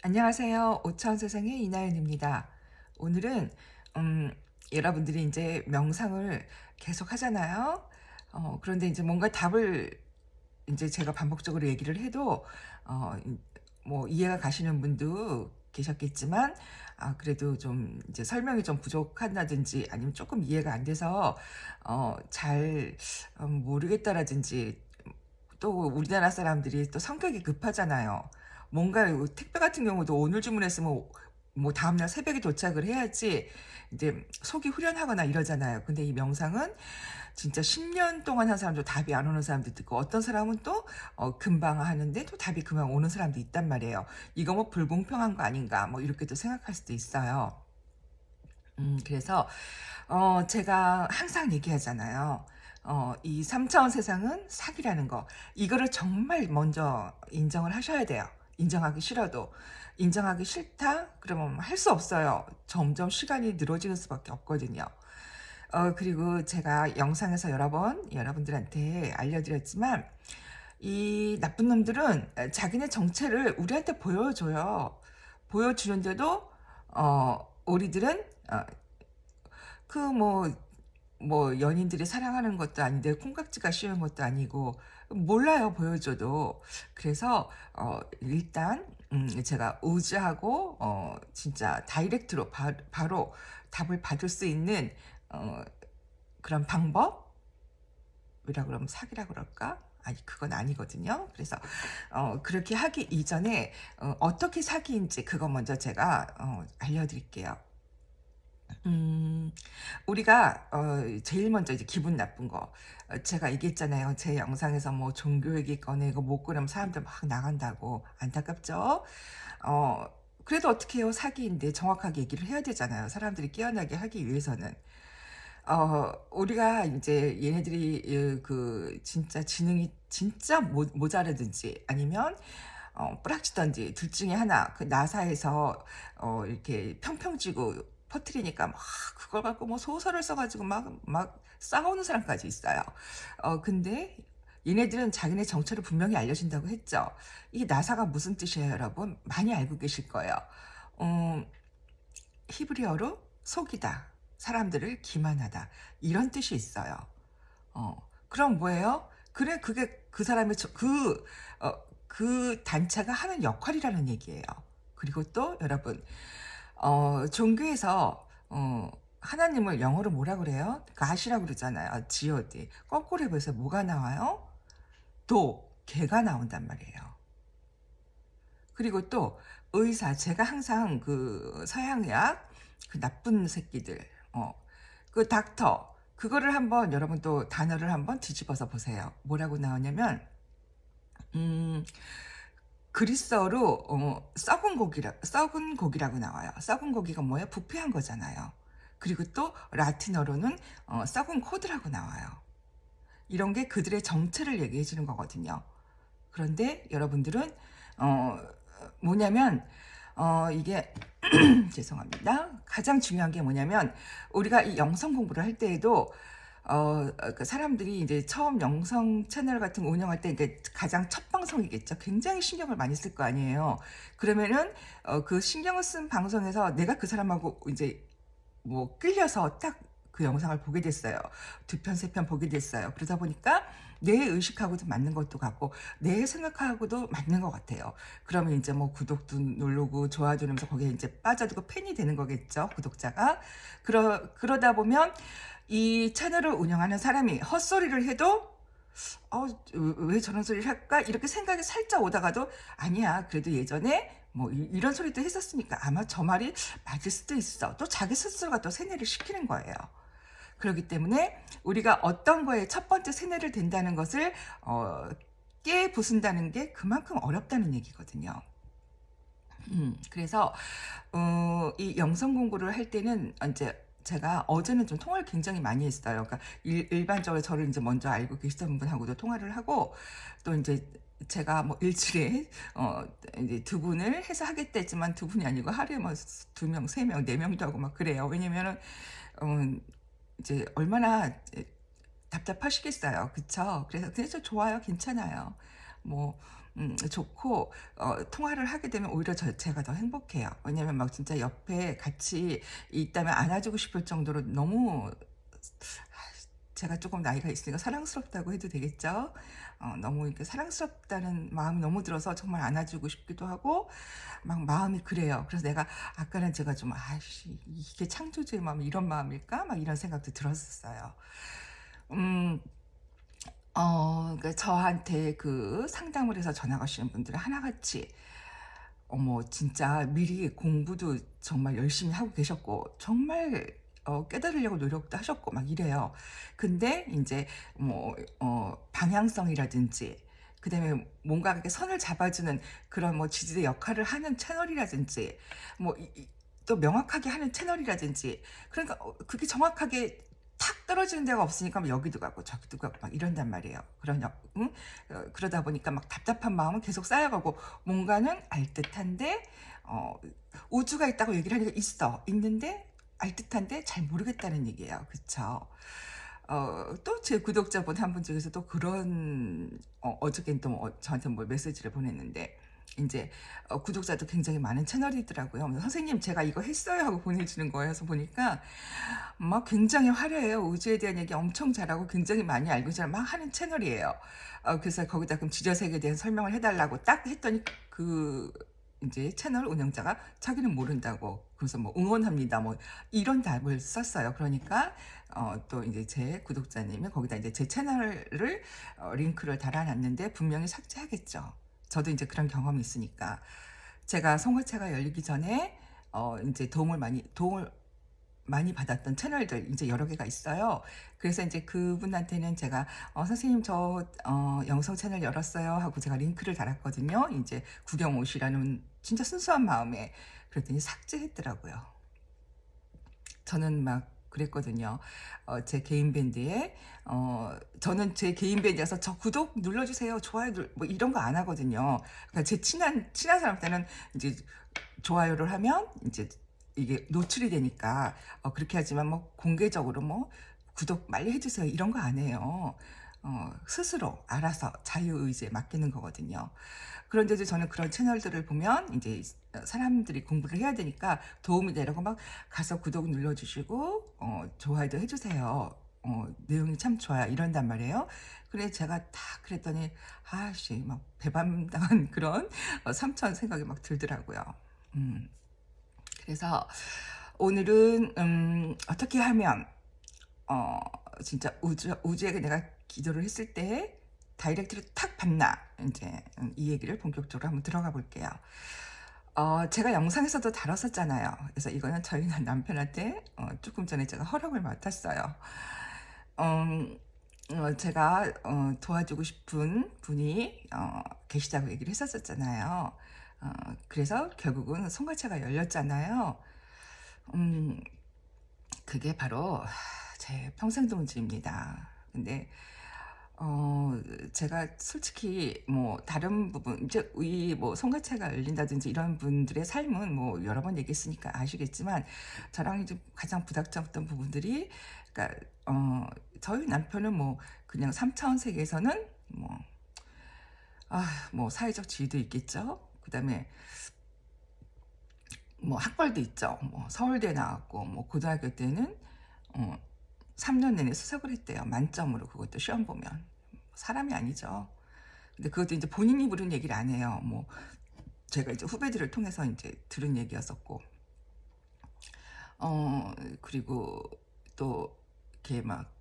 안녕하세요. 오차원 세상의 이나연입니다. 오늘은 여러분들이 이제 명상을 계속 하잖아요. 그런데 이제 뭔가 답을 이제 제가 반복적으로 얘기를 해도 뭐 이해가 가시는 분도 계셨겠지만, 그래도 좀 이제 설명이 좀 부족하다든지 아니면 조금 이해가 안 돼서 잘 모르겠다라든지, 또 우리나라 사람들이 또 성격이 급하잖아요. 뭔가 택배 같은 경우도 오늘 주문했으면 뭐 다음날 새벽에 도착을 해야지 이제 속이 후련하거나 이러잖아요. 근데 이 명상은 진짜 10년 동안 한 사람도 답이 안 오는 사람도 있고, 어떤 사람은 또 금방 하는데 또 답이 금방 오는 사람도 있단 말이에요. 이거 뭐 불공평한 거 아닌가 뭐 이렇게도 생각할 수도 있어요. 그래서 제가 항상 얘기하잖아요. 이 3차원 세상은 사기라는 거. 이거를 정말 먼저 인정을 하셔야 돼요. 인정하기 싫어도. 인정하기 싫다? 그러면 할 수 없어요. 점점 시간이 늘어지는 수밖에 없거든요. 그리고 제가 영상에서 여러 번 여러분들한테 알려드렸지만, 이 나쁜 놈들은 자기네 정체를 우리한테 보여줘요. 보여주는데도, 우리들은, 그 뭐 연인들이 사랑하는 것도 아닌데 콩깍지가 씌운 것도 아니고 몰라요, 보여줘도. 그래서 일단 제가 의지하고 진짜 다이렉트로 바로 답을 받을 수 있는 어, 그런 방법이라 그러면 사기라 그럴까? 아니, 그건 아니거든요. 그래서 그렇게 하기 이전에 어떻게 사기인지 그거 먼저 제가 알려드릴게요. 음, 우리가 제일 먼저 이제 기분 나쁜 거, 제가 얘기했잖아요. 제 영상에서 뭐 종교 얘기 꺼내고 못 그러면 사람들 막 나간다고. 안타깝죠? 어, 그래도 어떻게 해요? 사기인데 정확하게 얘기를 해야 되잖아요. 사람들이 깨어나게 하기 위해서는. 우리가 이제 얘네들이 그 진짜 지능이 진짜 모자라든지 아니면 뿌락치던지 둘 중에 하나, 그 나사에서 이렇게 평평지고 퍼트리니까 막 그걸 갖고 뭐 소설을 써가지고 막 싸우는 사람까지 있어요. 근데 얘네들은 자기네 정체를 분명히 알려준다고 했죠. 이 나사가 무슨 뜻이에요, 여러분? 많이 알고 계실 거예요. 음, 히브리어로 속이다, 사람들을 기만하다, 이런 뜻이 있어요. 그럼 뭐예요? 그래, 그게 그 사람의 그 단체가 하는 역할이라는 얘기예요. 그리고 또 여러분, 종교에서 하나님을 영어로 뭐라 그래요? 가시라고 그러잖아요. G-O-D. 거꾸로 해서 뭐가 나와요? 개가 나온단 말이에요. 그리고 또 의사, 제가 항상 그 서양의학, 그 나쁜 새끼들, 그 닥터, 그거를 한번 여러분 또 단어를 한번 뒤집어서 보세요. 뭐라고 나오냐면, 음, 그리스어로 썩은 고기라고 나와요. 썩은 고기가 뭐예요? 부패한 거잖아요. 그리고 또 라틴어로는 썩은 코드라고 나와요. 이런 게 그들의 정체를 얘기해 주는 거거든요. 그런데 여러분들은 어 뭐냐면 이게 죄송합니다. 가장 중요한 게 뭐냐면, 우리가 이 영성 공부를 할 때에도 그 사람들이 이제 처음 영성 채널 같은 거 운영할 때 이게 가장 첫 방송이겠죠. 굉장히 신경을 많이 쓸 거 아니에요. 그러면은 그 신경을 쓴 방송에서 내가 그 사람하고 이제 뭐 끌려서 딱 그 영상을 보게 됐어요. 두 편, 세 편 보게 됐어요. 그러다 보니까 내 의식하고도 맞는 것도 같고 내 생각하고도 맞는 것 같아요. 그러면 이제 뭐 구독도 누르고 좋아요 누르면서 거기에 이제 빠져들고 팬이 되는 거겠죠, 구독자가. 그러다 보면 이 채널을 운영하는 사람이 헛소리를 해도 어, 왜 저런 소리를 할까? 이렇게 생각이 살짝 오다가도, 아니야, 그래도 예전에 뭐 이런 소리도 했었으니까 아마 저 말이 맞을 수도 있어. 또 자기 스스로가 또 세뇌를 시키는 거예요. 그렇기 때문에 우리가 어떤 거에 첫 번째 세뇌를 된다는 것을 깨 부순다는 게 그만큼 어렵다는 얘기거든요. 그래서 이 영성 공부를 할 때는 이제 제가 어제는 좀 통화를 굉장히 많이 했어요. 그러니까 일반적으로 저를 이제 먼저 알고 계시던 분하고도 통화를 하고, 또 이제 제가 뭐 일주일에 이제 두 분을 해서 하겠다 했지만 두 분이 아니고 하루에 뭐 두 명, 세 명, 네 명도 하고 막 그래요. 왜냐면은 이제 얼마나 답답하시겠어요. 그쵸? 그래서 좋아요. 괜찮아요. 뭐 좋고 통화를 하게 되면 오히려 제가 더 행복해요. 왜냐면 막 진짜 옆에 같이 있다면 안아주고 싶을 정도로 너무 제가 조금 나이가 있으니까 사랑스럽다고 해도 되겠죠? 너무 이렇게 사랑스럽다는 마음이 너무 들어서 정말 안아주고 싶기도 하고 막 마음이 그래요. 그래서 내가 아까는 제가 좀 아씨 이게 창조주의 마음 이런 마음일까? 막 이런 생각도 들었었어요. 음, 그러니까 저한테 그 상담을 해서 전화 가시는 분들은 하나같이 어머 진짜 미리 공부도 정말 열심히 하고 계셨고 정말 깨달으려고 노력도 하셨고 막 이래요. 근데 인제 뭐 방향성이라든지 그다음에 뭔가 이렇게 선을 잡아주는 그런 뭐 지지대 역할을 하는 채널이라든지 뭐 또 명확하게 하는 채널이라든지 그러니까 그게 정확하게 탁 떨어지는 데가 없으니까 뭐 여기도 가고 저기도 가고 막 이런단 말이에요. 응? 그러다 보니까 막 답답한 마음은 계속 쌓여가고 뭔가는 알듯한데 우주가 있다고 얘기를 하니까 있는데 알듯한데 잘 모르겠다는 얘기예요. 그쵸? 또 제 구독자분 한 분 중에서 또 그런 어저께는 또 저한테 뭐 메시지를 보냈는데 이제 구독자도 굉장히 많은 채널이더라고요. 선생님 제가 이거 했어요 하고 보내주는 거예요. 그래서 보니까 막 굉장히 화려해요. 우주에 대한 얘기 엄청 잘하고 굉장히 많이 알고 잘 막 하는 채널이에요. 그래서 거기다 그럼 지저색에 대한 설명을 해달라고 딱 했더니 그 이제 채널 운영자가 자기는 모른다고 그래서 뭐 응원합니다 뭐 이런 답을 썼어요. 그러니까 또 이제 제 구독자님이 거기다 이제 제 채널을 링크를 달아놨는데 분명히 삭제하겠죠. 저도 이제 그런 경험이 있으니까 제가 송화차가 열리기 전에 이제 도움을 많이 받았던 채널들 이제 여러 개가 있어요. 그래서 이제 그분한테는 제가 선생님 저 영상 채널 열었어요 하고 제가 링크를 달았거든요. 이제 구경 오시라는 진짜 순수한 마음에 그랬더니 삭제했더라고요. 저는 막 그랬거든요. 제 개인 밴드에 저는 제 개인 밴드에서 저 구독 눌러주세요, 좋아요 뭐 이런 거 안 하거든요. 그러니까 제 친한 사람한테는 이제 좋아요를 하면 이제 이게 노출이 되니까 그렇게 하지만 뭐 공개적으로 뭐 구독 빨리 해주세요 이런 거 안 해요. 스스로 알아서 자유의지에 맡기는 거거든요. 그런데도 저는 그런 채널들을 보면 이제 사람들이 공부를 해야 되니까 도움이 되라고 막 가서 구독 눌러주시고 좋아요도 해주세요. 내용이 참 좋아요 이런단 말이에요. 그래 제가 다 그랬더니 아씨 막 배반당한 그런 삼천 생각이 막 들더라고요. 음. 그래서 오늘은 어떻게 하면 어 진짜 우주에게 내가 기도를 했을 때 다이렉트로 탁 받나 이제 이 얘기를 본격적으로 한번 들어가 볼게요. 제가 영상에서도 다뤘었잖아요. 그래서 이거는 저희 남편한테 조금 전에 제가 허락을 맡았어요. 음, 제가 도와주고 싶은 분이 계시다고 얘기를 했었잖아요. 그래서 결국은 송화차가 열렸잖아요. 음, 그게 바로 제 평생동지입니다. 근데 제가 솔직히 뭐 다른 부분 이제 이 뭐 성가체가 열린다든지 이런 분들의 삶은 뭐 여러 번 얘기했으니까 아시겠지만 저랑 이제 가장 부닥쳤던 부분들이 그러니까 저희 남편은 뭐 그냥 3차원 세계에서는 뭐 사회적 지위도 있겠죠. 그다음에 뭐 학벌도 있죠. 뭐 서울대 나왔고 뭐 고등학교 때는 어, 3년 내내 수석을 했대요. 만점으로 그것도 시험 보면 사람이 아니죠. 근데 그것도 이제 본인이 부른 얘기를 안 해요. 뭐 제가 이제 후배들을 통해서 이제 들은 얘기였었고, 그리고 또 이렇게 막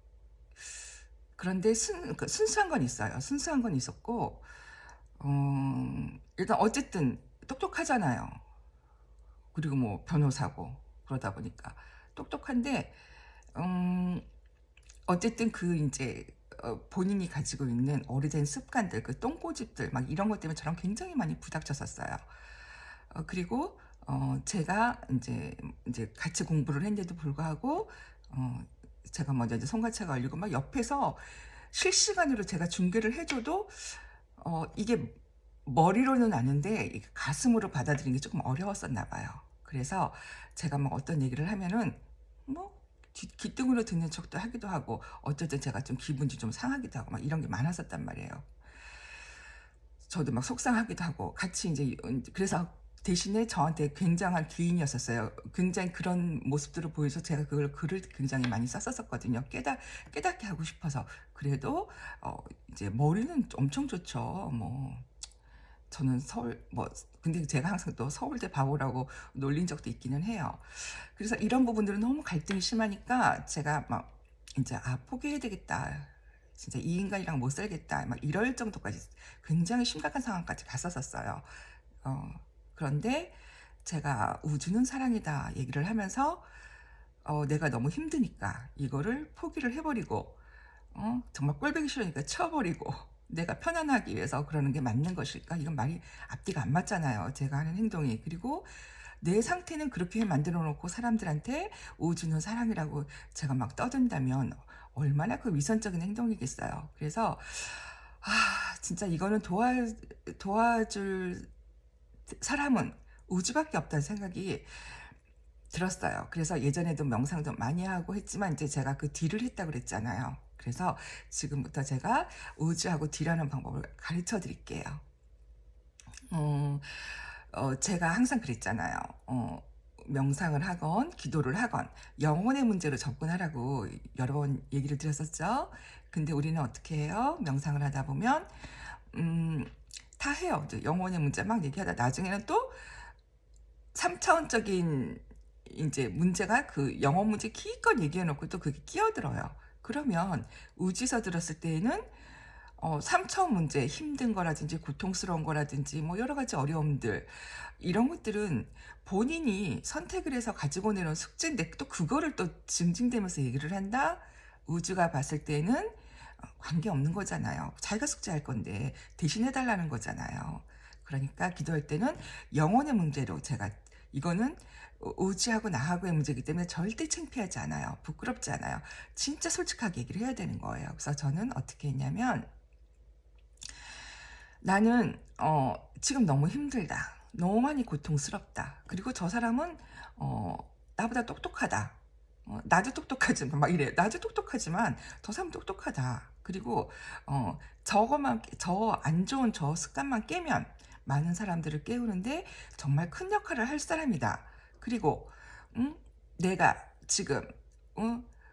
그런데 그 순수한 건 있어요. 순수한 건 있었고, 일단 어쨌든 똑똑하잖아요. 그리고 뭐 변호사고 그러다 보니까 똑똑한데, 음, 어쨌든 그 이제 본인이 가지고 있는 오래된 습관들, 그 똥꼬집들 막 이런 것 때문에 저랑 굉장히 많이 부닥쳤었어요. 그리고 제가 이제 같이 공부를 했는데도 불구하고 제가 먼저 이제 송가차가 열리고 막 옆에서 실시간으로 제가 중계를 해줘도 이게 머리로는 아는데 이게 가슴으로 받아들이는 게 조금 어려웠었나 봐요. 그래서 제가 막 어떤 얘기를 하면은 뭐 귀등으로 듣는 척도 하기도 하고 어쩔 때 제가 좀 기분이 좀 상하기도 하고 막 이런 게 많았었단 말이에요. 저도 막 속상하기도 하고 같이 이제 그래서 대신에 저한테 굉장한 귀인이었었어요. 굉장히 그런 모습들을 보여서 제가 그걸 글을 굉장히 많이 썼었거든요. 깨닫게 하고 싶어서. 그래도 이제 머리는 엄청 좋죠. 뭐 저는 서울 뭐 근데 제가 항상 또 서울대 바보라고 놀린 적도 있기는 해요. 그래서 이런 부분들은 너무 갈등이 심하니까 제가 막 이제 '아 포기해야 되겠다. 진짜 이 인간이랑 못 살겠다.' 막 이럴 정도까지 굉장히 심각한 상황까지 갔었었어요. 어 그런데 제가 "우주는 사랑이다." 얘기를 하면서 내가 너무 힘드니까 이거를 포기를 해 버리고 정말 꼴보기 싫으니까 치워 버리고 '내가 편안하기 위해서 그러는 게 맞는 것일까?' 이건 말이 앞뒤가 안 맞잖아요, 제가 하는 행동이. 그리고 내 상태는 그렇게 만들어 놓고 사람들한테 우주는 사랑이라고 제가 막 떠든다면 얼마나 그 위선적인 행동이겠어요. 그래서 진짜 이거는 도와줄 사람은 우주밖에 없다는 생각이 들었어요. 그래서 예전에도 명상도 많이 하고 했지만 이제 제가 그 딜을 했다고 그랬잖아요. 그래서 지금부터 제가 우주하고 딜하는 방법을 가르쳐 드릴게요. 어 제가 항상 그랬잖아요. 명상을 하건 기도를 하건 영혼의 문제로 접근하라고 여러 번 얘기를 드렸었죠. 근데 우리는 어떻게 해요? 명상을 하다 보면 음 다 해요. 이제 영혼의 문제 막 얘기하다 나중에는 또 3차원적인 인제 문제가 그 영어 문제 기껏 얘기해 놓고 또 그게 끼어들어요. 그러면 우지서 들었을 때에는 3차원 문제 힘든 거라든지 고통스러운 거라든지 뭐 여러 가지 어려움들 이런 것들은 본인이 선택을 해서 가지고 내놓은 숙제인데 또 그거를 또 징징대면서 얘기를 한다? 우주가 봤을 때는 관계없는 거잖아요. 자기가 숙제할 건데 대신해 달라는 거잖아요. 그러니까 기도할 때는 영혼의 문제로 제가 이거는 우지하고 나하고의 문제이기 때문에 절대 창피하지 않아요. 부끄럽지 않아요. 진짜 솔직하게 얘기를 해야 되는 거예요. 그래서 저는 어떻게 했냐면 나는 지금 너무 힘들다. 너무 많이 고통스럽다. 그리고 저 사람은 어 나보다 똑똑하다. 나도 똑똑하지만 막 이래요. 나도 똑똑하지만 저 사람 똑똑하다. 그리고 저거만 저 안 좋은 저 습관만 깨면 많은 사람들을 깨우는데 정말 큰 역할을 할 사람이다. 그리고 내가 지금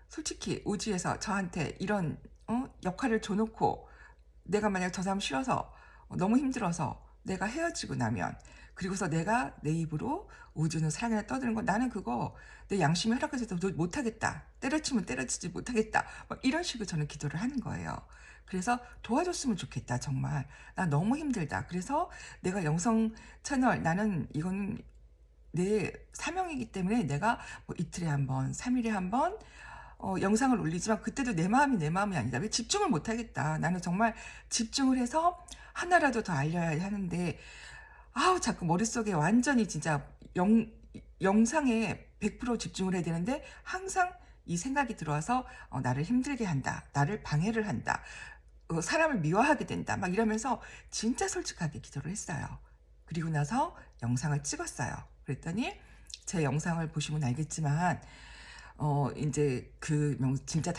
솔직히 우주에서 저한테 이런 역할을 줘 놓고 내가 만약 저 사람 싫어서 너무 힘들어서 내가 헤어지고 나면 그리고서 내가 내 입으로 "우주는 사랑이라." 떠드는 건 나는 그거 내 양심이 허락해서 못하겠다. 때려치면 때려치지 못하겠다. 막 이런 식으로 저는 기도를 하는 거예요. 그래서 도와줬으면 좋겠다 정말. 나 너무 힘들다. 그래서 내가 영성 채널 나는 이거는 내 사명이기 때문에 내가 뭐 이틀에 한 번, 3일에 한 번 영상을 올리지만 그때도 내 마음이 내 마음이 아니다. 왜 집중을 못 하겠다. 나는 정말 집중을 해서 하나라도 더 알려야 하는데 아우 자꾸 머릿속에 완전히 진짜 영상에 100% 집중을 해야 되는데 항상 이 생각이 들어와서 나를 힘들게 한다. 나를 방해를 한다. 사람을 미워하게 된다. 막 이러면서 진짜 솔직하게 기도를 했어요. 그리고 나서 영상을 찍었어요. 그랬더니 제 영상을 보시면 알겠지만 인제 그 진짜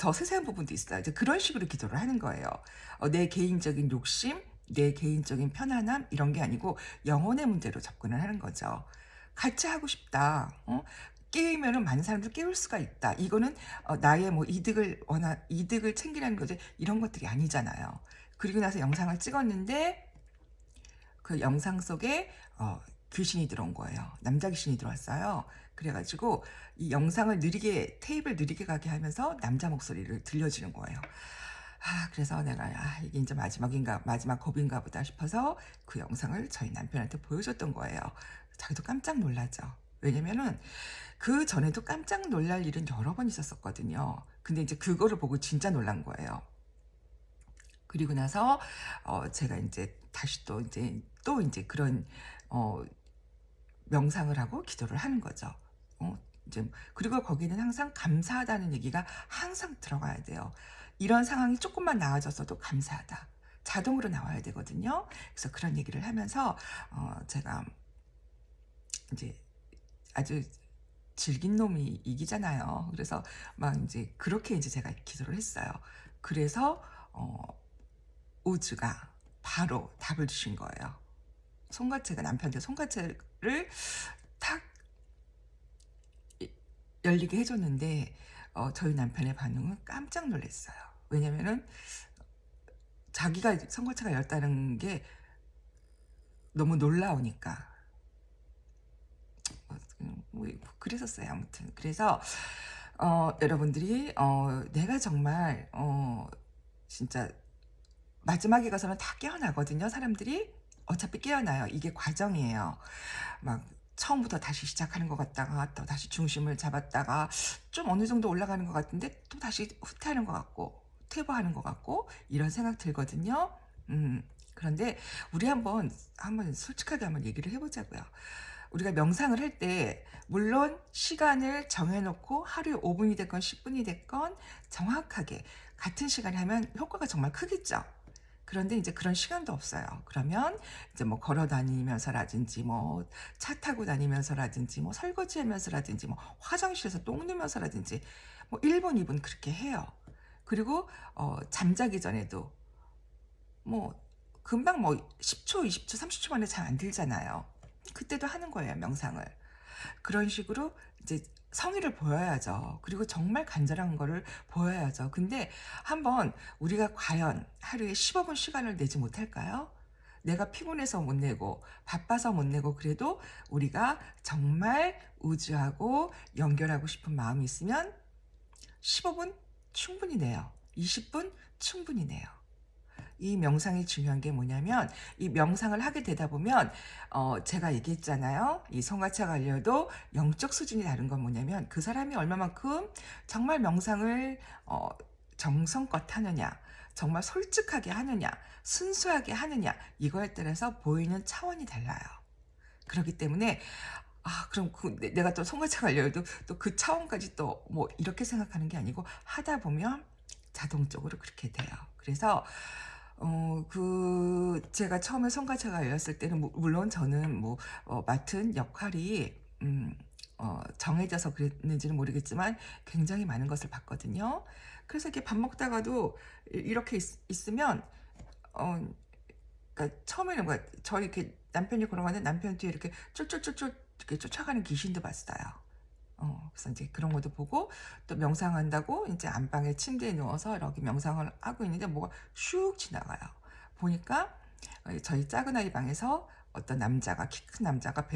더 세세한 부분도 있어요. 이제 그런 식으로 기도를 하는 거예요. 내 개인적인 욕심, 내 개인적인 편안함 이런 게 아니고 영혼의 문제로 접근을 하는 거죠. 같이 하고 싶다. 깨우면은 많은 사람들 깨울 수가 있다. 이거는 나의 뭐 이득을 챙기라는 거지 이런 것들이 아니잖아요. 그리고 나서 영상을 찍었는데 그 영상 속에 귀신이 들어온 거예요. 남자 귀신이 들어왔어요. 그래 가지고 이 영상을 느리게 테이프를 느리게 가게 하면서 남자 목소리를 들려주는 거예요. 그래서 내가 '이게 인제 마지막 겁인가 보다.' 싶어서 그 영상을 저희 남편한테 보여줬던 거예요. 자기도 깜짝 놀라죠. 왜냐면은 그전에도 깜짝 놀랄 일은 여러 번 있었었거든요. 근데 인제 그거를 보고 진짜 놀란 거예요. 그리고 나서 제가 인제 다시 또 인제 그런 어 명상을 하고 기도를 하는 거죠. 이제 그리고 거기는 항상 감사하다는 얘기가 항상 들어가야 돼요. 이런 상황이 쪼끔만 나아졌어도 감사하다. 자동으로 나와야 되거든요. 그래서 그런 얘기를 하면서 제가 인제 아주 질긴 놈이 이기잖아요. 그래서 막 인제 그렇게 인제 제가 기도를 했어요. 그래서 우주가 바로 답을 주신 거예요. 손가채가 남편한테 손가채를 탁 열리게 해줬는데 저희 남편의 반응은 깜짝 놀랐어요. 왜냐면은 자기가 손가채가 열었다는 게 너무 놀라우니까. 뭐 그랬었어요. 아무튼 그래서 여러분들이 내가 정말 진짜 마지막에 가서는 다 깨어나거든요. 사람들이 어차피 깨어나요. 이게 과정이에요. 막 처음부터 다시 시작하는 것 같다가 또 다시 중심을 잡았다가 좀 어느 정도 올라가는 것 같은데 또 다시 후퇴하는 것 같고 퇴보하는 것 같고 이런 생각 들거든요. 그런데 우리 한번 솔직하게 한번 얘기를 해보자고요. 우리가 명상을 할 때 물론 시간을 정해놓고 하루에 5분이 됐건 10분이 됐건 정확하게 같은 시간에 하면 효과가 정말 크겠죠. 그런데 이제 그런 시간도 없어요. 그러면 이제 뭐 걸어 다니면서라든지 뭐 차 타고 다니면서라든지 뭐 설거지 하면서라든지 뭐 화장실에서 똥 누면서라든지 뭐 1분, 2분 그렇게 해요. 그리고 잠자기 전에도 뭐 금방 뭐 10초, 20초, 30초 만에 잘 안 들잖아요. 그때도 하는 거예요, 명상을. 그런 식으로 이제 성의를 보여야죠. 그리고 정말 간절한 거를 보여야죠. 근데 한번 우리가 과연 하루에 15분 시간을 내지 못할까요? 내가 피곤해서 못 내고 바빠서 못 내고 그래도 우리가 정말 우주하고 연결하고 싶은 마음이 있으면 15분 충분히 내요. 20분 충분히 내요. 이 명상이 중요한 게 뭐냐면 이 명상을 하게 되다 보면 제가 얘기했잖아요. 이 성가차 관료도 영적 수준이 다른 건 뭐냐면 그 사람이 얼마만큼 정말 명상을 정성껏 하느냐, 정말 솔직하게 하느냐, 순수하게 하느냐 이거에 따라서 보이는 차원이 달라요. 그렇기 때문에 그럼 내가 또 성가차 관료도 또 그 차원까지 또 뭐 이렇게 생각하는 게 아니고 하다 보면 자동적으로 그렇게 돼요. 그래서 제가 처음에 성가차가 열렸을 때는 물론 저는 맡은 역할이 정해져서 그랬는지는 모르겠지만 굉장히 많은 것을 봤거든요. 그래서 이렇게 밥 먹다가도 이렇게 있으면 그러니까 처음에는 저희 이렇게 남편이 걸어가는데 남편 뒤에 이렇게 쫄쫄쫄쫄 이렇게 쫓아가는 귀신도 봤어요. 그래서 이제 그런 것도 보고 또 명상한다고 이제 안방에 침대에 누워서 이렇게 명상을 하고 있는데 뭐가 슉 지나가요. 보니까 저희 작은 아이 방에서 어떤 남자가 키 큰 남자가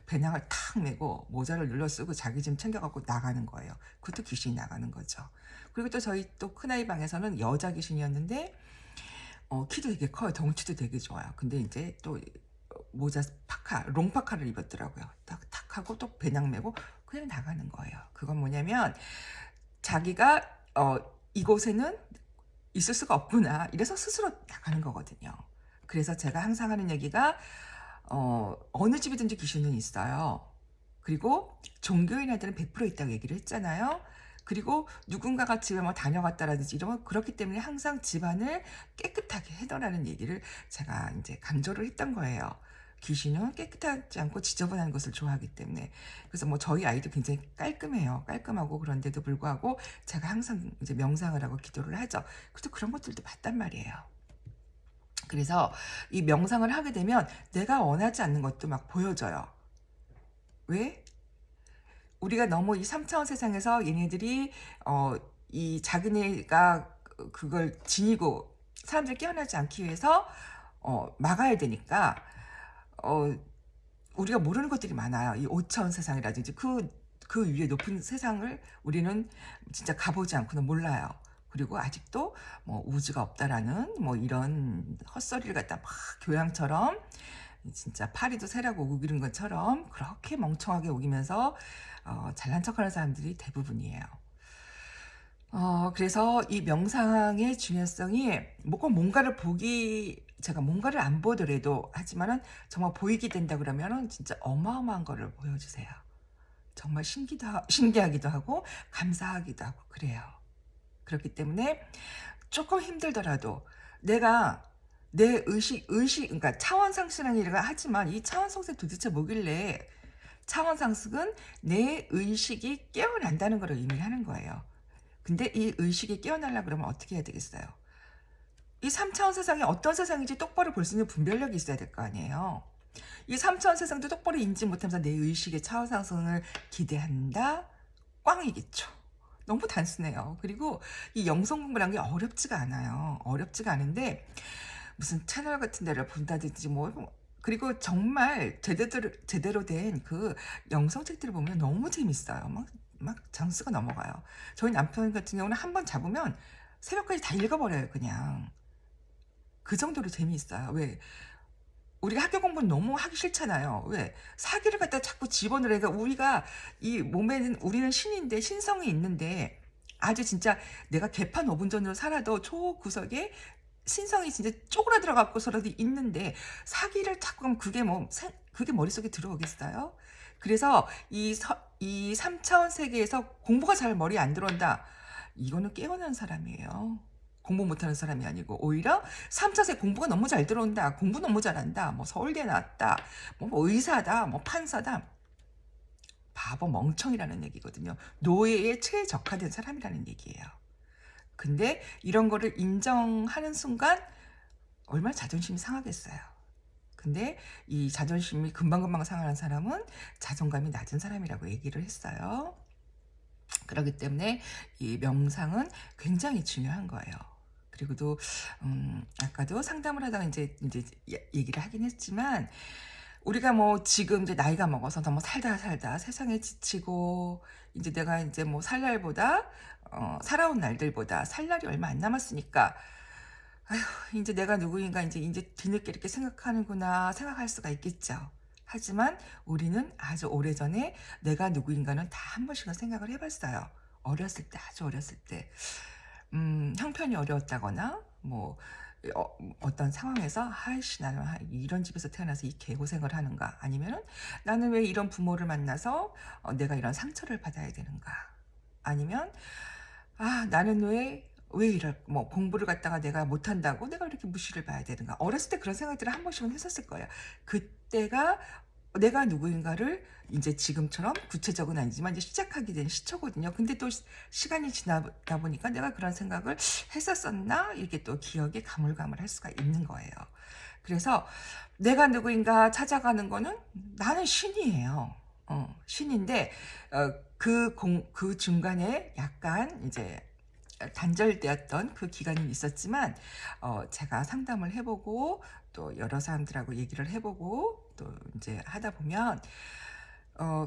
배낭을 탁 메고 모자를 눌러 쓰고 자기 짐 챙겨갖고 나가는 거예요. 그것도 귀신이 나가는 거죠. 그리고 또 저희 또 큰아이 방에서는 여자 귀신이었는데 키도 되게 커요. 덩치도 되게 좋아요. 근데 이제 또 모자 롱파카를 입었더라고요. 탁 하고 또 배낭 메고 그냥 나가는 거예요. 그건 뭐냐면 자기가 이곳에는 있을 수가 없구나 이래서 스스로 나가는 거거든요. 그래서 제가 항상 하는 얘기가 어느 집이든지 귀신은 있어요. 그리고 종교인 애들은 100% 있다고 얘기를 했잖아요. 그리고 누군가가 집에 뭐 다녀갔다라든지 이러면 그렇기 때문에 항상 집안을 깨끗하게 해둬라는 얘기를 제가 이제 강조를 했던 거예요. 귀신은 깨끗하지 않고 지저분한 것을 좋아하기 때문에. 그래서 뭐 저희 아이도 굉장히 깔끔해요. 깔끔하고 그런데도 불구하고 제가 항상 이제 명상을 하고 기도를 하죠. 그래도 그런 것들도 봤단 말이에요. 그래서 이 명상을 하게 되면 내가 원하지 않는 것도 막 보여져요. 왜? 우리가 너무 이 3차원 세상에서 얘네들이 이 자기네가 그걸 지니고 사람들이 깨어나지 않기 위해서 막아야 되니까 우리가 모르는 것들이 많아요. 이 5차원 세상이라든지 그 위에 높은 세상을 우리는 진짜 가보지 않고는 몰라요. 그리고 아직도 뭐 우주가 없다라는 뭐 이런 헛소리를 갖다 막 교양처럼 진짜 파리도 새라고 우기는 것처럼 그렇게 멍청하게 우기면서 잘난 척하는 사람들이 대부분이에요. 그래서 이 명상의 중요성이 뭔가를 제가 뭔가를 안 보더라도 하지만은 정말 보이게 된다 그러면은 진짜 어마어마한 거를 보여주세요. 정말 신기하기도 하고 감사하기도 하고 그래요. 그렇기 때문에 조금 힘들더라도 내가 내 그러니까 차원 상승이라는 얘기를 하지만 이 차원 상승이 도대체 뭐길래 차원 상승은 내 의식이 깨어난다는 걸 의미하는 거예요. 근데 이 의식이 깨어나려고 그러면 어떻게 해야 되겠어요? 이 3차원 세상이 어떤 세상인지 똑바로 볼 수 있는 분별력이 있어야 될 거 아니에요. 이 3차원 세상도 똑바로 인지 못하면서 내 의식의 차원 상승을 기대한다? 꽝이겠죠. 너무 단순해요. 그리고 이 영성 공부라는 게 어렵지가 않아요. 어렵지가 않은데 무슨 채널 같은 데를 본다든지 그리고 정말 제대로 된 그 영성책들을 보면 너무 재밌어요. 막 장수가 넘어가요. 저희 남편 같은 경우는 한 번 잡으면 새벽까지 다 읽어버려요, 그냥. 그 정도로 재미있어요. 왜? 우리가 학교 공부는 너무 하기 싫잖아요. 왜? 사기를 갖다 자꾸 집어넣으니까 우리가 이 몸에는 우리는 신인데 신성이 있는데 아주 진짜 내가 개판 5분 전으로 살아도 초구석에 신성이 진짜 쪼그라들어 갖고서라도 있는데 사기를 자꾸 하면 그게 머릿속에 들어오겠어요? 그래서 이 3차원 세계에서 공부가 잘 머리에 안 들어온다. 이거는 깨어난 사람이에요. 공부 못하는 사람이 아니고 오히려 3차세 공부가 너무 잘 들어온다. 공부 너무 잘한다. 뭐 서울대 나왔다. 뭐 의사다. 뭐 판사다. 바보 멍청이라는 얘기거든요. 노예에 최적화된 사람이라는 얘기예요. 근데 이런 거를 인정하는 순간 얼마나 자존심이 상하겠어요. 근데 이 자존심이 금방금방 상하는 사람은 자존감이 낮은 사람이라고 얘기를 했어요. 그렇기 때문에 이 명상은 굉장히 중요한 거예요. 그리고 또 아까도 상담을 하다가 이제 얘기를 하긴 했지만 우리가 뭐 지금 이제 나이가 먹어서 너무 살다 세상에 지치고 이제 내가 이제 뭐 살 날보다 살아온 날들보다 살 날이 얼마 안 남았으니까 아휴 이제 내가 누구인가 이제 뒤늦게 이렇게 생각할 수가 있겠죠. 하지만 우리는 아주 오래전에 내가 누구인가는 다 한 번씩은 생각을 해봤어요. 어렸을 때, 아주 어렸을 때. 형편이 어려웠다거나, 어떤 상황에서, 아이씨, 나는 이런 집에서 태어나서 이 개고생을 하는가. 아니면은, 나는 왜 이런 부모를 만나서 내가 이런 상처를 받아야 되는가. 아니면, 나는 공부를 갖다가 내가 못한다고 내가 이렇게 무시를 봐야 되는가. 어렸을 때 그런 생각들을 한 번씩은 했었을 거예요. 그때가 내가 누구인가를 이제 지금처럼 구체적은 아니지만 이제 시작하게 된 시초거든요. 근데 또 시간이 지나다 보니까 내가 그런 생각을 했었었나? 이렇게 또 기억에 가물가물할 수가 있는 거예요. 그래서 내가 누구인가 찾아가는 거는 나는 신이에요. 신인데 그 중간에 약간 이제 단절되었던 그 기간이 있었지만 제가 상담을 해보고 또 여러 사람들하고 얘기를 해보고 또 이제 하다 보면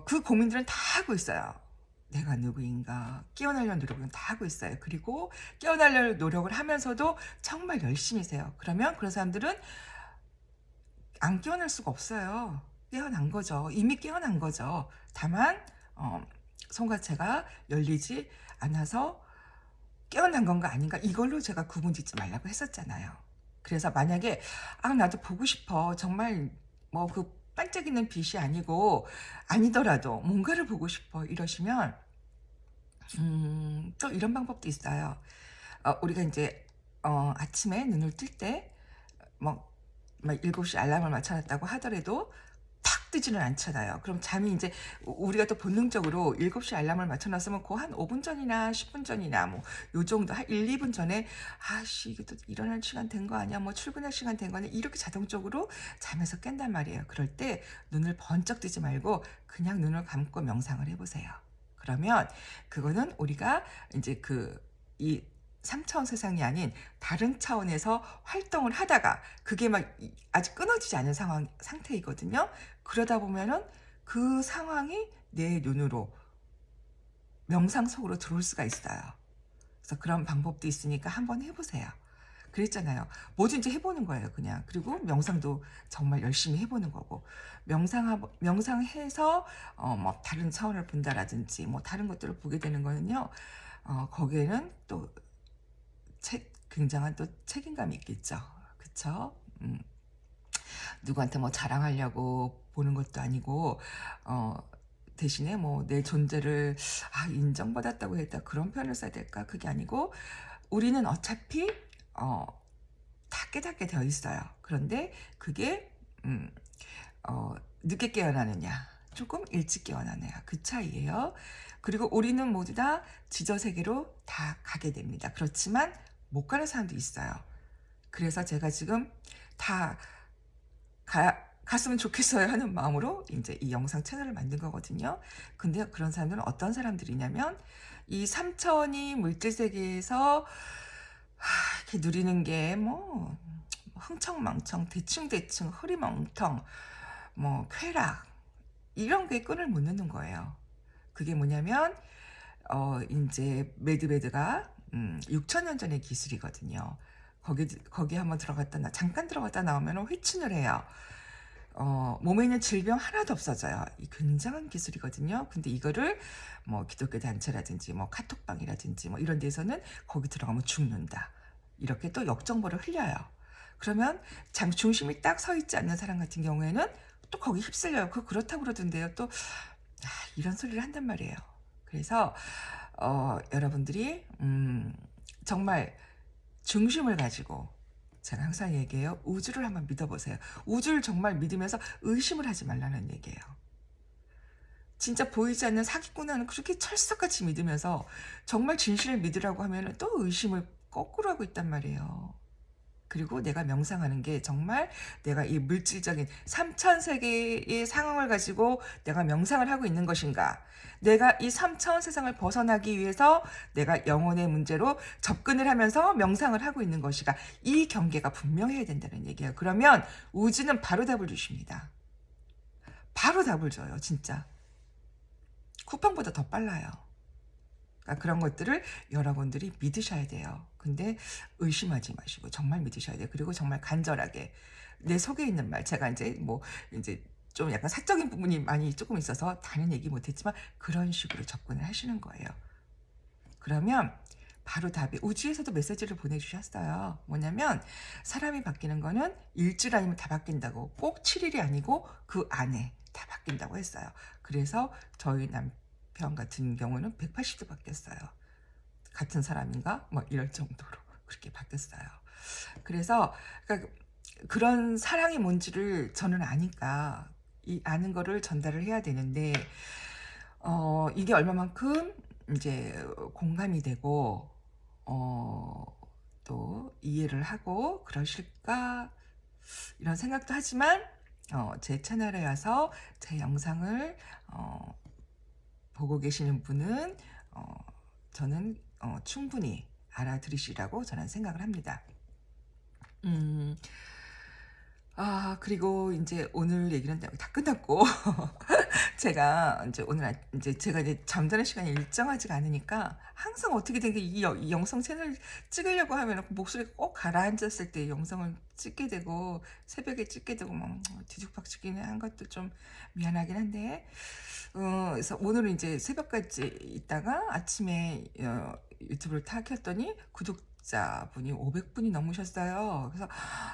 그 고민들은 다 하고 있어요. 내가 누구인가 깨어나려는 노력은 다 하고 있어요. 그리고 깨어나려는 노력을 하면서도 정말 열심히 세요. 그러면 그런 사람들은 안 깨어날 수가 없어요. 깨어난 거죠. 이미 깨어난 거죠. 다만 손가체가 열리지 않아서 깨어난 건가 아닌가 이걸로 제가 구분 짓지 말라고 했었잖아요. 그래서 만약에 나도 보고 싶어 정말 그 반짝이는 빛이 아니더라도 뭔가를 보고 싶어 이러시면 또 이런 방법도 있어요. 우리가 이제 아침에 눈을 뜰때막 7시 알람을 맞춰놨다고 하더라도 탁 뜨지는 않잖아요. 그럼 잠이 이제 우리가 또 본능적으로 7시 알람을 맞춰놨으면 그 한 5분 전이나 10분 전이나 요 정도 한 1, 2분 전에 아씨 이게 또 일어날 시간 된 거 아니야? 출근할 시간 된 거 아니야? 이렇게 자동적으로 잠에서 깬단 말이에요. 그럴 때 눈을 번쩍 뜨지 말고 그냥 눈을 감고 명상을 해보세요. 그러면 그거는 우리가 이제 이 3차원 세상이 아닌 다른 차원에서 활동을 하다가 그게 아직 끊어지지 않은 상태이거든요. 그러다 보면은 그 상황이 내 눈으로 명상 속으로 들어올 수가 있어요. 그래서 그런 방법도 있으니까 한번 해보세요. 그랬잖아요. 뭐든지 해보는 거예요, 그냥. 그리고 명상도 정말 열심히 해보는 거고. 명상해서, 다른 차원을 본다라든지, 다른 것들을 보게 되는 거는요, 거기에는 또 굉장한 또 책임감이 있겠죠. 그쵸? 누구한테 자랑하려고 보는 것도 아니고, 대신에 내 존재를, 인정받았다고 했다. 그런 표현을 써야 될까? 그게 아니고, 우리는 어차피, 다 깨닫게 되어 있어요. 그런데 그게, 늦게 깨어나느냐, 조금 일찍 깨어나느냐, 그 차이예요. 그리고 우리는 모두 다 지저세계로 다 가게 됩니다. 그렇지만 못 가는 사람도 있어요. 그래서 제가 지금 다 갔으면 좋겠어요 하는 마음으로 이제 이 영상 채널을 만든 거거든요. 근데 그런 사람들은 어떤 사람들이냐면 이 3차원이 물질 세계에서 이렇게 누리는 게 뭐 흥청망청 대충대충 흐리멍텅 뭐 쾌락 이런 게 끈을 못 넣는 거예요. 그게 뭐냐면 인제 매드베드가 6,000년 전의 기술이거든요. 거기 한번 들어갔다 잠깐 들어갔다 나오면은 회춘을 해요. 몸에 있는 질병 하나도 없어져요. 이 굉장한 기술이거든요. 근데 이거를 뭐 기독교 단체라든지 뭐 카톡방이라든지 뭐 이런 데서는 거기 들어가면 죽는다. 이렇게 또 역정보를 흘려요. 그러면 중심이 딱 서 있지 않는 사람 같은 경우에는 또 거기 휩쓸려요. 그렇다고 그러던데요. 또 이런 소리를 한단 말이에요. 그래서 여러분들이 정말 중심을 가지고 제가 항상 얘기해요. 우주를 한번 믿어보세요. 우주를 정말 믿으면서 의심을 하지 말라는 얘기예요. 진짜 보이지 않는 사기꾼은 그렇게 철석같이 믿으면서 정말 진실을 믿으라고 하면 또 의심을 거꾸로 하고 있단 말이에요. 그리고 내가 명상하는 게 정말 내가 이 물질적인 3차원 세계의 상황을 가지고 내가 명상을 하고 있는 것인가? 내가 이 3차원 세상을 벗어나기 위해서 내가 영혼의 문제로 접근을 하면서 명상을 하고 있는 것인가? 이 경계가 분명해야 된다는 얘기예요. 그러면 우주는 바로 답을 주십니다. 바로 답을 줘요, 진짜. 쿠팡보다 더 빨라요. 그러니까 그런 것들을 여러분들이 믿으셔야 돼요. 근데 의심하지 마시고 정말 믿으셔야 돼요. 그리고 정말 간절하게 내 속에 있는 말 제가 이제 좀 약간 사적인 부분이 많이 조금 있어서 다는 얘기 못했지만 그런 식으로 접근을 하시는 거예요. 그러면 바로 답이 우주에서도 메시지를 보내주셨어요. 뭐냐면 사람이 바뀌는 거는 일주일 아니면 다 바뀐다고 꼭 7일이 아니고 그 안에 다 바뀐다고 했어요. 그래서 저희 남편 같은 경우는 180도 바뀌었어요. 같은 사람인가? 뭐 이럴 정도로 그렇게 바뀌었어요. 그래서 그러니까 그런 사랑이 뭔지를 저는 아니까 이 아는 거를 전달을 해야 되는데 이게 얼마만큼 이제 공감이 되고 또 이해를 하고 그러실까 이런 생각도 하지만 제 채널에 와서 제 영상을 보고 계시는 분은 저는 충분히 알아들으시라고 저는 생각을 합니다. 음, 그리고 이제 오늘 얘기는 다 끝났고, 제가 이제 오늘 이제 제가 이제 잠자는 시간이 일정하지가 않으니까 항상 어떻게 된 게 이 영상 채널 찍으려고 하면 목소리가 꼭 가라앉았을 때 영상을 찍게 되고 새벽에 찍게 되고 막 뒤죽박죽이네 한 것도 좀 미안하긴 한데, 그래서 오늘은 이제 새벽까지 있다가 아침에 유튜브를 탁 켰더니 구독자분이 500분이 넘으셨어요. 그래서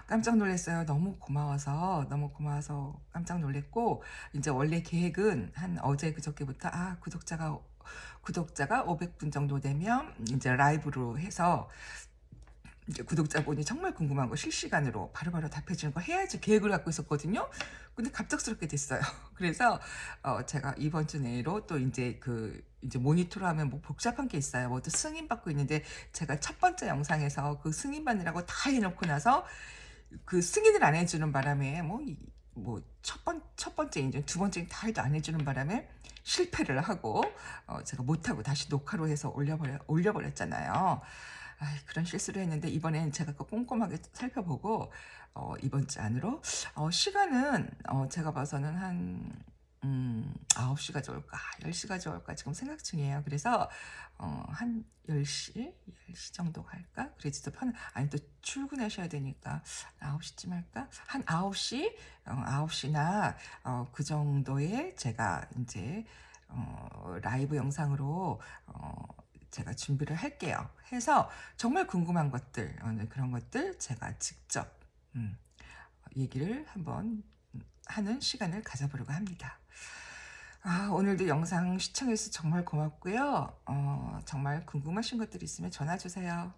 깜짝 놀랐어요. 너무 고마워서 깜짝 놀랐고, 이제 원래 계획은 한 어제 그저께부터 구독자가 500분 정도 되면 이제 라이브로 해서 이제 구독자분이 정말 궁금한 거 실시간으로 바로바로 답해주는 거 해야지 계획을 갖고 있었거든요. 근데 갑작스럽게 됐어요. 그래서 제가 이번 주 내로 또 이제 모니터로 하면 뭐 복잡한 게 있어요. 뭐 또 승인 받고 있는데 제가 첫 번째 영상에서 그 승인 받느라고 다 해놓고 나서 그 승인을 안 해주는 바람에 첫 번째 인증, 두 번째 다 해도 안 해주는 바람에 실패를 하고 제가 못하고 다시 녹화로 해서 올려버렸잖아요. 그런 실수를 했는데 이번엔 제가 꼼꼼하게 살펴보고 이번 주 안으로 시간은 제가 봐서는 한 9시가 좋을까 10시가 좋을까 지금 생각 중이에요. 그래서 한 10시 정도 갈까? 그래도 아니 또 출근하셔야 되니까 9시쯤 할까? 한 9시? 9시나 그 정도에 제가 이제 라이브 영상으로 제가 준비를 할게요. 해서 정말 궁금한 것들, 그런 것들 제가 직접 얘기를 한번 하는 시간을 가져보려고 합니다. 오늘도 영상 시청해주셔서 정말 고맙고요. 정말 궁금하신 것들 있으면 전화 주세요.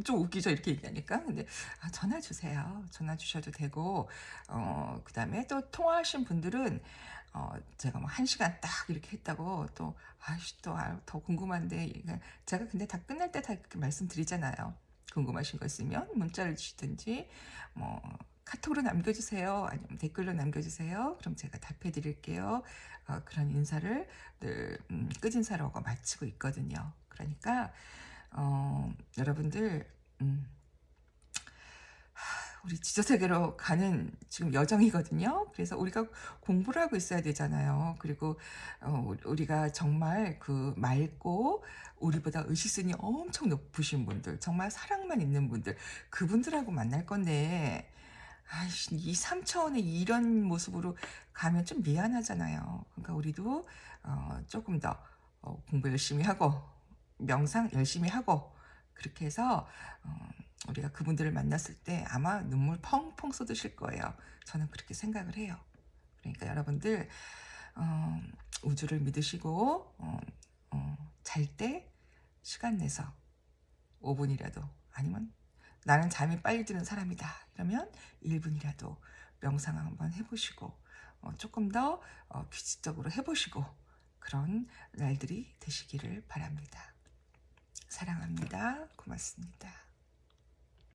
좀 웃기죠, 이렇게 얘기하니까. 근데 전화 주세요. 전화 주셔도 되고, 그 다음에 또 통화하신 분들은 제가 뭐 1시간 딱 이렇게 했다고 또 더 궁금한데 제가 근데 다 끝날 때 다 이렇게 말씀드리잖아요. 궁금하신 거 있으면 문자를 주시든지 뭐 카톡으로 남겨주세요. 아니면 댓글로 남겨주세요. 그럼 제가 답해 드릴게요. 그런 인사를 늘 끝인사로 하고 마치고 있거든요. 그러니까 여러분들 우리 지저세계로 가는 지금 여정이거든요. 그래서 우리가 공부를 하고 있어야 되잖아요. 그리고 우리가 정말 그 맑고 우리보다 의식선이 엄청 높으신 분들, 정말 사랑만 있는 분들, 그분들하고 만날 건데 아이씨, 이 3차원의 이런 모습으로 가면 좀 미안하잖아요. 그러니까 우리도 조금 더 공부 열심히 하고 명상 열심히 하고 그렇게 해서 우리가 그분들을 만났을 때 아마 눈물 펑펑 쏟으실 거예요. 저는 그렇게 생각을 해요. 그러니까 여러분들 우주를 믿으시고 잘 때 시간 내서 5분이라도 아니면 나는 잠이 빨리 드는 사람이다. 그러면 1분이라도 명상 한번 해보시고 조금 더 규칙적으로 해보시고 그런 날들이 되시기를 바랍니다. 사랑합니다. 고맙습니다.